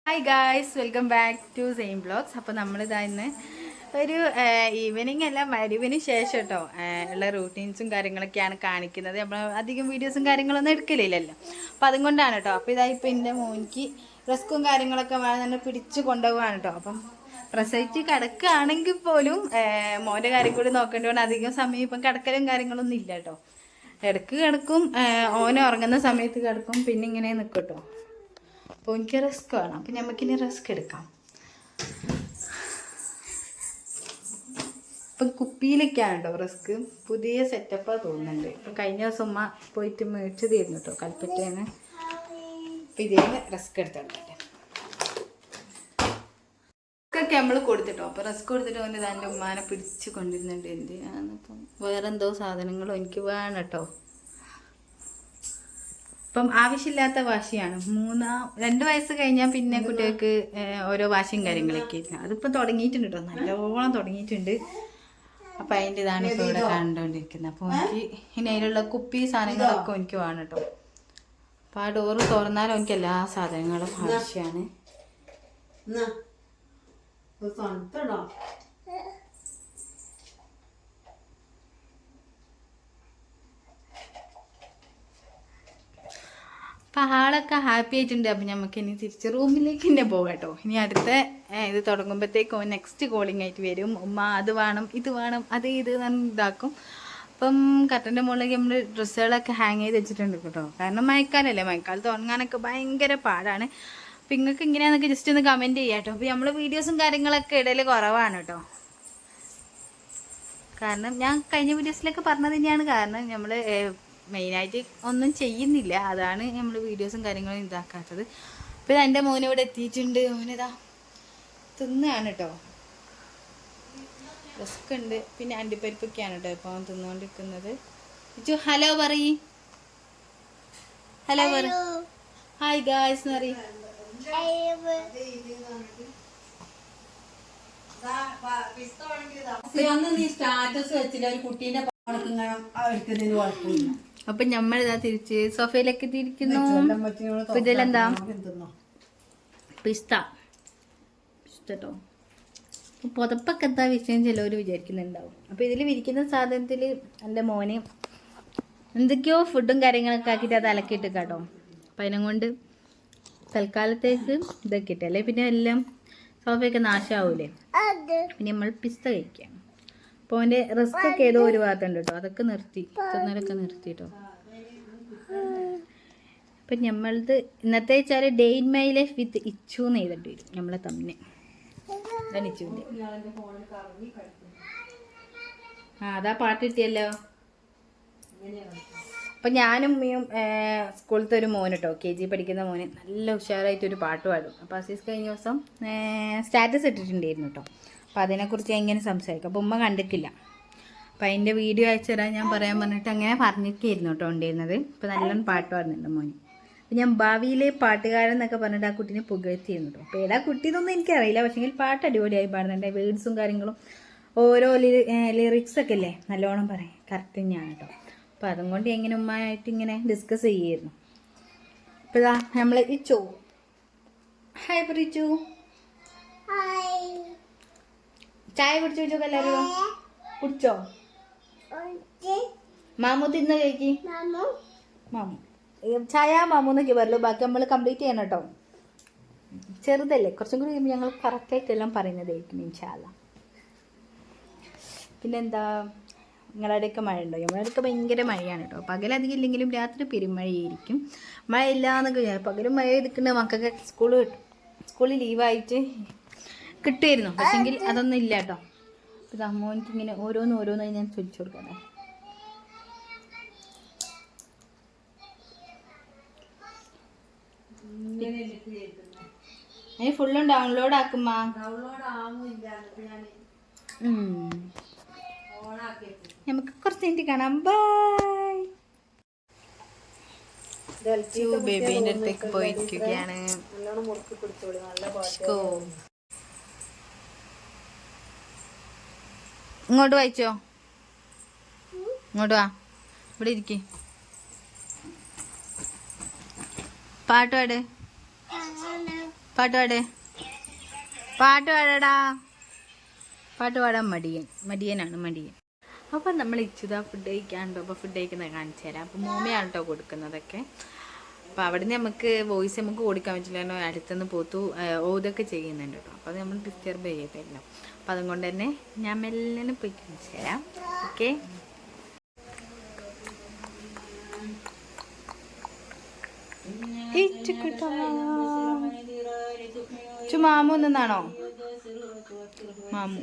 Hi guys, welcome back to same blogs. അപ്പോൾ നമ്മളിതാ ഇന്ന് ഒരു ഈവനിങ് അല്ല മരുവിന് ശേഷം കേട്ടോ ഉള്ള റൂട്ടീൻസും കാര്യങ്ങളൊക്കെയാണ് കാണിക്കുന്നത്. നമ്മൾ അധികം വീഡിയോസും കാര്യങ്ങളൊന്നും എടുക്കലില്ലല്ലോ, അപ്പോൾ അതുകൊണ്ടാണ് കേട്ടോ. അപ്പോൾ ഇതാ ഇപ്പോൾ എൻ്റെ മോനിക്ക് റിസ്ക്കും കാര്യങ്ങളൊക്കെ വേണം പിടിച്ച് കൊണ്ടുപോകാണ് കേട്ടോ. അപ്പം പ്രസവിച്ച് കിടക്കുകയാണെങ്കിൽ പോലും മോൻ്റെ കാര്യം കൂടി നോക്കേണ്ടതുകൊണ്ട് അധികം സമയം ഇപ്പം കിടക്കലും കാര്യങ്ങളൊന്നും ഇല്ല കേട്ടോ. ഇടയ്ക്ക് കിടക്കും, ഓനെ ഉറങ്ങുന്ന സമയത്ത് കിടക്കും, പിന്നെ ഇങ്ങനെ നിൽക്കും കേട്ടോ. അപ്പോൾ എനിക്ക് റിസ്ക് വേണം, അപ്പം നമുക്കിനി റിസ്ക് എടുക്കാം. ഇപ്പം കുപ്പിയിലൊക്കെയാണ് കേട്ടോ റിസ്ക്. പുതിയ സെറ്റപ്പാണ് തോന്നുന്നുണ്ട്. ഇപ്പം കഴിഞ്ഞ ദിവസം ഉമ്മ പോയിട്ട് മേടിച്ച് തീർന്നു കേട്ടോ കൽപ്പറ്റേന്ന്. അപ്പം ഇതേന്ന് റിസ്ക് എടുത്തോട്ടെ. റിസ്ക്കൊക്കെ നമ്മൾ കൊടുത്തിട്ടോ. അപ്പോൾ റിസ്ക് കൊടുത്തിട്ട് കൊണ്ട് എൻ്റെ ഉമ്മാനെ പിടിച്ച് കൊണ്ടിരുന്നുണ്ട്. എന്തിനാന്നിപ്പം വേറെ എന്തോ സാധനങ്ങളും എനിക്ക് വേണം കേട്ടോ. ഇപ്പം ആവശ്യമില്ലാത്ത വാശിയാണ്. 2 വയസ്സ് കഴിഞ്ഞാൽ പിന്നെ കുട്ടികൾക്ക് ഓരോ വാശിയും കാര്യങ്ങളൊക്കെ ഇല്ല. അതിപ്പോൾ തുടങ്ങിയിട്ടുണ്ട് കേട്ടോ, നല്ലോണം തുടങ്ങിയിട്ടുണ്ട്. അപ്പം അതിൻ്റെ ഇതാണ് ഇപ്പോൾ ഇവിടെ കണ്ടുകൊണ്ടിരിക്കുന്നത്. അപ്പോൾ എനിക്ക് ഇനി അതിലുള്ള കുപ്പി സാധനങ്ങളൊക്കെ എനിക്ക് വേണം കേട്ടോ. അപ്പോൾ ആ ഡോറ് തുറന്നാലും എനിക്ക് എല്ലാ സാധനങ്ങളും ആവശ്യമാണ്. അപ്പം ആളൊക്കെ ഹാപ്പി ആയിട്ടുണ്ട്. അപ്പം നമുക്ക് ഇനി തിരിച്ച് റൂമിലേക്ക് തന്നെ പോകാം കേട്ടോ. ഇനി അടുത്ത ഇത് തുടങ്ങുമ്പോഴത്തേക്കും നെക്സ്റ്റ് കോളിംഗ് ആയിട്ട് വരും. ഉമ്മ അത് വേണം ഇത് വേണം അത് ഇത് ഇതാക്കും. അപ്പം കർട്ടൻ്റെ മുകളിലേക്ക് നമ്മൾ ഡ്രസ്സുകളൊക്കെ ഹാങ് ചെയ്ത് വെച്ചിട്ടുണ്ട് കേട്ടോ. കാരണം മഴക്കാലല്ലേ, മഴക്കാലത്ത് ഉറങ്ങാനൊക്കെ ഭയങ്കര പാടാണ്. അപ്പം നിങ്ങൾക്ക് ഇങ്ങനെയാണെന്നൊക്കെ ജസ്റ്റ് ഒന്ന് കമൻറ്റ് ചെയ്യാം കേട്ടോ. അപ്പോൾ നമ്മൾ വീഡിയോസും കാര്യങ്ങളൊക്കെ ഇടയിൽ കുറവാണ് കേട്ടോ. കാരണം ഞാൻ കഴിഞ്ഞ വീഡിയോസിലൊക്കെ പറഞ്ഞത് തന്നെയാണ്. കാരണം നമ്മൾ മെയിനായിട്ട് ഒന്നും ചെയ്യുന്നില്ല, അതാണ് നമ്മൾ വീഡിയോസും കാര്യങ്ങളും ഇതാക്കാത്തത്. അപ്പോൾ എൻ്റെ മോനെ ഇവിടെ എത്തിയിട്ടുണ്ട്. മോനിതാ തിന്നുകയാണ് കേട്ടോ. റിസ്ക് ഉണ്ട്. പിന്നെ അണ്ടിപ്പരിപ്പൊക്കെയാണ് കേട്ടോ ഇപ്പോൾ അവൻ തിന്നുകൊണ്ടിരിക്കുന്നത്. ഹലോ പറയ്, ഹലോ പറ, ഹായ് ഗായ്സ് എന്ന് പറയും. സ്റ്റാറ്റസ് വെച്ചില്ല ഒരു കുട്ടീന്റെ അപ്പൊ നമ്മളിതാ തിരിച്ച് സോഫയിലേക്ക് തിരിക്കുന്നു. ഇതിലെന്താ പിസ്ത കേട്ടോ. പുതപ്പൊക്കെ എന്താ വിഷയം ചിലവർ വിചാരിക്കുന്നുണ്ടാവും. അപ്പോൾ ഇതിൽ വിരിക്കുന്ന സാധനത്തിൽ എൻ്റെ മോന് എന്തൊക്കെയോ ഫുഡും കാര്യങ്ങളൊക്കെ ആക്കിയിട്ട് അത് അലക്കിയിട്ട് കേട്ടോ. അപ്പം അതിനെക്കൊണ്ട് തൽക്കാലത്തേക്ക് ഇതൊക്കെ ഇട്ട്, അല്ലെ പിന്നെ എല്ലാം സോഫയൊക്കെ നാശമാവൂലേ. പിന്നെ നമ്മൾ പിസ്ത കഴിക്കാം. അപ്പോൾ അവൻ്റെ റിസ്ക് ഒക്കെ ഏതോ ഒരു ഭാഗത്തുണ്ട് കേട്ടോ, അതൊക്കെ നിർത്തി, തിന്നലൊക്കെ നിർത്തി കേട്ടോ. അപ്പം നമ്മളത് ഇന്നത്തെ വെച്ചാൽ day in my life with Ichu എന്ന് ചെയ്തിട്ട് വരും നമ്മളെ തമ്മിൽ. അതാണ് ഇച്ചുവിൻ്റെ. അതാ പാട്ട് കിട്ടിയല്ലോ. അപ്പം ഞാനും സ്കൂളിലത്തെ ഒരു മോന് കേട്ടോ, KG പഠിക്കുന്ന മോന് നല്ല ഉഷാറായിട്ടൊരു പാട്ട് പാടും. അപ്പോൾ അസീസ് കഴിഞ്ഞ ദിവസം സ്റ്റാറ്റസ് ഇട്ടിട്ടുണ്ടായിരുന്നു കേട്ടോ. അപ്പോൾ അതിനെക്കുറിച്ച് എങ്ങനെ സംസാരിക്കും. അപ്പോൾ ഉമ്മ കണ്ടിട്ടില്ല. അപ്പോൾ അതിൻ്റെ വീഡിയോ അയച്ചു തരാൻ ഞാൻ പറയാൻ പറഞ്ഞിട്ട് അങ്ങനെ പറഞ്ഞിട്ടായിരുന്നു കേട്ടോ ഉണ്ടായിരുന്നത്. ഇപ്പോൾ നല്ലോണം പാട്ട് പാടുന്നുണ്ട് മോന്. അപ്പോൾ ഞാൻ ഭാവിയിലെ പാട്ടുകാരൻ എന്നൊക്കെ പറഞ്ഞിട്ട് ആ കുട്ടീനെ പുകഴ്ത്തിയിരുന്നു കേട്ടോ. അപ്പോൾ ഏതാ കുട്ടി എന്നൊന്നും എനിക്കറിയില്ല, പക്ഷേങ്കിൽ പാട്ട് അടിപൊളിയായി പാടുന്നുണ്ട്. വേർഡ്സും കാര്യങ്ങളും ഓരോ ലിറിക്സൊക്കെ ഇല്ലേ നല്ലോണം പറയും, കറക്റ്റ് തന്നെയാണ് കേട്ടോ. അപ്പോൾ അതും കൊണ്ട് എങ്ങനെ ഉമ്മയായിട്ട് ഇങ്ങനെ ഡിസ്കസ് ചെയ്യായിരുന്നു. അപ്പോൾ ഇതാ നമ്മൾ ഇച്ചു, ഹായ് പ്രിച്ചു, ചായ കുടിച്ചു വെച്ചോ എല്ലാവരും? കുടിച്ചോ? മാമു തിന്ന് കഴിക്കി. മാമു ചായ മാമു എന്നൊക്കെ പറയുള്ളൂ, ബാക്കി നമ്മൾ കംപ്ലീറ്റ് ചെയ്യണം കേട്ടോ. ചെറുതല്ലേ, കുറച്ചും കൂടി ഞങ്ങൾ കറക്റ്റായിട്ടെല്ലാം പറയുന്നതായിരിക്കും ഇൻഷാ അല്ലാ. പിന്നെന്താ, നിങ്ങളവിടെയൊക്കെ മഴ ഉണ്ടോ? നമ്മളവിടെയൊക്കെ ഭയങ്കര മഴയാണ് കേട്ടോ. പകലധികം ഇല്ലെങ്കിലും രാത്രി പെരുമഴയായിരിക്കും. മഴ ഇല്ലയെന്നൊക്കെ പകലും മഴ എടുക്കേണ്ട മക്കൾക്ക് സ്കൂളിൽ ലീവായിട്ട് കിട്ടുമായിരുന്നു, പക്ഷെങ്കിൽ അതൊന്നും ഇല്ല കേട്ടോ. ഇത് അമ്മോനിക്ക് ഇങ്ങനെ ഓരോന്നായി ഞാൻ ചൊല്ലിച്ചു കൊടുക്കട്ടെ. അതിന് ഫുള്ളും ഡൗൺലോഡ് ആക്കുമ്മ. നമുക്ക് കുറച്ച് കഴിഞ്ഞിട്ട് കാണാം. ബൈ. ബേബീൻ്റെ അടുത്തേക്ക് പോയിരിക്കുകയാണ്. ഇങ്ങോട്ട് വായിച്ചോ, ഇങ്ങോട്ട് വാ, ഇവിടെ ഇരിക്കേ. പാട്ട് പാട്. പാട്ട് പാടേ, പാട്ട് പാടടാ. പാട്ട് പാടാൻ മടിയനാണ് മടിയൻ. അപ്പം നമ്മൾ ഇച്ചിതാ ഫുഡ് കഴിക്കാണ്ടോ. അപ്പോൾ ഫുഡ് കഴിക്കുന്നത് കാണിച്ചു തരാം. അപ്പോൾ മോമയാണ് കേട്ടോ കൊടുക്കുന്നതൊക്കെ. അപ്പോൾ അവിടെ നിന്ന് നമുക്ക് വോയിസ് നമുക്ക് കൊടുക്കാൻ പറ്റില്ല, കാരണം അടുത്തുനിന്ന് പോത്തു ഓതൊക്കെ ചെയ്യുന്നുണ്ട് കേട്ടോ. അപ്പോൾ അത് നമ്മൾ ഡിസ്റ്റർബ് ചെയ്യത്തില്ല. അപ്പോൾ അതുകൊണ്ട് തന്നെ ഞാൻ മെല്ലനെ പോയി കാണിച്ചു തരാം. ഓക്കെ, മാമു നിന്നാണോ മാമു?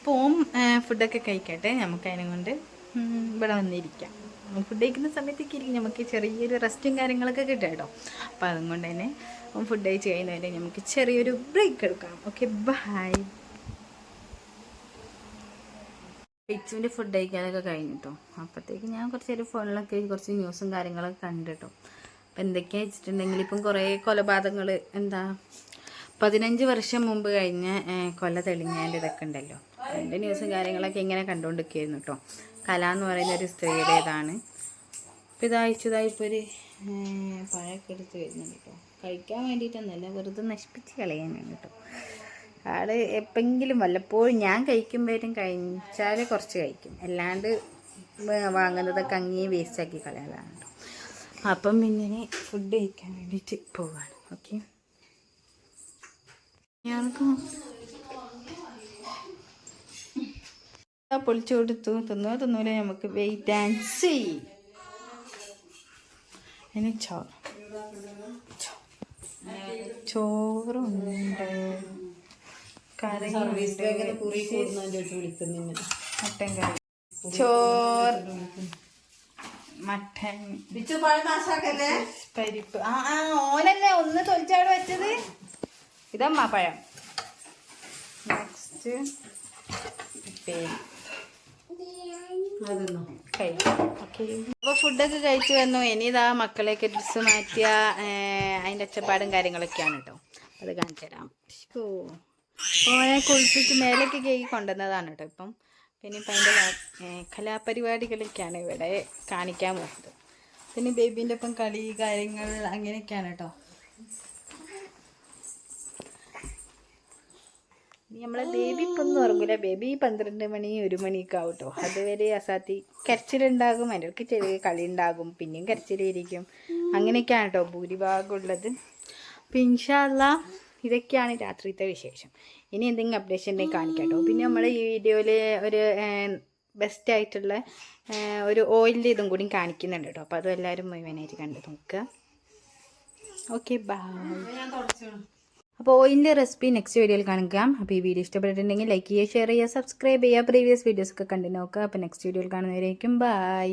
പോം ഫുഡൊക്കെ കഴിക്കട്ടെ. നമുക്ക് അതിനെ കൊണ്ട് ഇവിടെ വന്നിരിക്കാം. ഫുഡ് കഴിക്കുന്ന സമയത്തേക്ക് ഇരിക്കും, നമുക്ക് ചെറിയൊരു റെസ്റ്റും കാര്യങ്ങളൊക്കെ കിട്ടും കേട്ടോ. അപ്പോൾ അതുകൊണ്ട് തന്നെ ഫുഡ് കഴിച്ച് കഴിയുന്നവരെ നമുക്ക് ചെറിയൊരു ബ്രേക്ക് എടുക്കാം. Okay, by. പിച്ചുവിൻ്റെ ഫുഡ് കഴിക്കാനൊക്കെ കഴിഞ്ഞിട്ടോ. അപ്പോഴത്തേക്ക് ഞാൻ കുറച്ച് നേരം ഫോണിലൊക്കെ കുറച്ച് ന്യൂസും കാര്യങ്ങളൊക്കെ കണ്ടിട്ടോ. അപ്പം എന്തൊക്കെയാ വെച്ചിട്ടുണ്ടെങ്കിൽ ഇപ്പം കുറേ കൊലപാതകങ്ങൾ, എന്താ 15 വർഷം മുമ്പ് കഴിഞ്ഞ കൊല തെളിഞ്ഞതിൻ്റെ ഇതൊക്കെ ഉണ്ടല്ലോ. അതിൻ്റെ ന്യൂസും കാര്യങ്ങളൊക്കെ ഇങ്ങനെ കണ്ടുകൊണ്ടിരിക്കുകയായിരുന്നു കേട്ടോ. കല എന്ന് പറയുന്ന ഒരു സ്ത്രീയുടേതാണ്. അപ്പോൾ ഇതായിപ്പോൾ ഒരു പഴമൊക്കെ എടുത്ത് വരുന്നുണ്ട് കേട്ടോ. കഴിക്കാൻ വേണ്ടിയിട്ടൊന്നുമല്ല, വെറുതെ നശിപ്പിച്ച് കളയാനാണ് കേട്ടോ. ആൾ എപ്പോഴെങ്കിലും വല്ലപ്പോഴും ഞാൻ കഴിക്കുമ്പോഴേക്കും കഴിച്ചാൽ കുറച്ച് കഴിക്കും, അല്ലാണ്ട് വാങ്ങുന്നതൊക്കെ അങ്ങേ വേസ്റ്റാക്കി കളയാനാണ് കേട്ടോ. അപ്പം പിന്നെ ഫുഡ് കഴിക്കാൻ വേണ്ടിയിട്ട് പോവാണ്. ഓക്കെ, ഞങ്ങൾക്ക് പൊളിച്ചു കൊടുത്തു. തിന്നൂല, നമുക്ക് വെയിറ്റ് ആൻഡ് സീ. ഇനി ചോറുണ്ട്, കറി, മട്ടൻ കറി, ചോറ്, മട്ടൻ, പരിപ്പ്. ഓനല്ലേ ഒന്ന് തൊലിച്ചാട് വെച്ചത്. ഇതമ്മ പഴം. നെക്സ്റ്റ് അപ്പോൾ ഫുഡൊക്കെ കഴിച്ച് വന്നു. ഇനി ഇതാ മക്കളെയൊക്കെ ഡ്രസ്സ് മാറ്റിയ അതിൻ്റെ ഒച്ചപ്പാടും കാര്യങ്ങളൊക്കെയാണ് കേട്ടോ. അത് കാണിച്ചു തരാം. ഓനെ കുളിപ്പിച്ച് മേലൊക്കെ കേക്ക് കൊണ്ടുവന്നതാണ് കേട്ടോ. ഇപ്പം പിന്നെ ഇപ്പം അതിൻ്റെ കലാപരിപാടികളൊക്കെയാണ് ഇവിടെ കാണിക്കാൻ പോകുന്നത്. പിന്നെ ബേബീൻ്റെ ഒപ്പം കളി കാര്യങ്ങൾ അങ്ങനെയൊക്കെയാണ് കേട്ടോ. നമ്മളെ ബേബി ഇപ്പം ഒന്നും ഉറങ്ങില്ല. ബേബി 12 മണി 1 മണിയൊക്കെ ആവും കേട്ടോ. അതുവരെ അസാത്തി കരച്ചിലുണ്ടാകും, അതിനൊക്കെ ചെറിയ കളി ഉണ്ടാകും, പിന്നെയും കരച്ചിലായിരിക്കും. അങ്ങനെയൊക്കെയാണ് കേട്ടോ ഭൂരിഭാഗം ഉള്ളത്. അപ്പം ഇൻഷാ അല്ലാഹ് ഇതൊക്കെയാണ് രാത്രിത്തെ വിശേഷം. ഇനി എന്തെങ്കിലും അപ്ഡേഷൻ ഉണ്ടെങ്കിൽ കാണിക്കാം കേട്ടോ. പിന്നെ നമ്മുടെ ഈ വീഡിയോയിൽ ഒരു ബെസ്റ്റായിട്ടുള്ള ഒരു ഓയിലിൻ്റെ ഇതും കൂടി കാണിക്കുന്നുണ്ട് കേട്ടോ. അപ്പോൾ അതും എല്ലാവരും മുഴുവനായിട്ട് കണ്ട് നോക്കുക. Okay, bye. അപ്പോൾ ഓയിലിൻ്റെ റെസിപ്പി നെക്സ്റ്റ് വീഡിയോയിൽ കാണിക്കാം. അപ്പോൾ ഈ വീഡിയോ ഇഷ്ടപ്പെട്ടിട്ടുണ്ടെങ്കിൽ ലൈക്ക് ചെയ്യുക, ഷെയർ ചെയ്യുക, സബ്സ്ക്രൈബ് ചെയ്യുക. പ്രീവിയസ് വീഡിയോസൊക്കെ കണ്ടു നോക്കുക. അപ്പോൾ നെക്സ്റ്റ് വീഡിയോയിൽ കാണുന്നവരേക്കും ബൈ.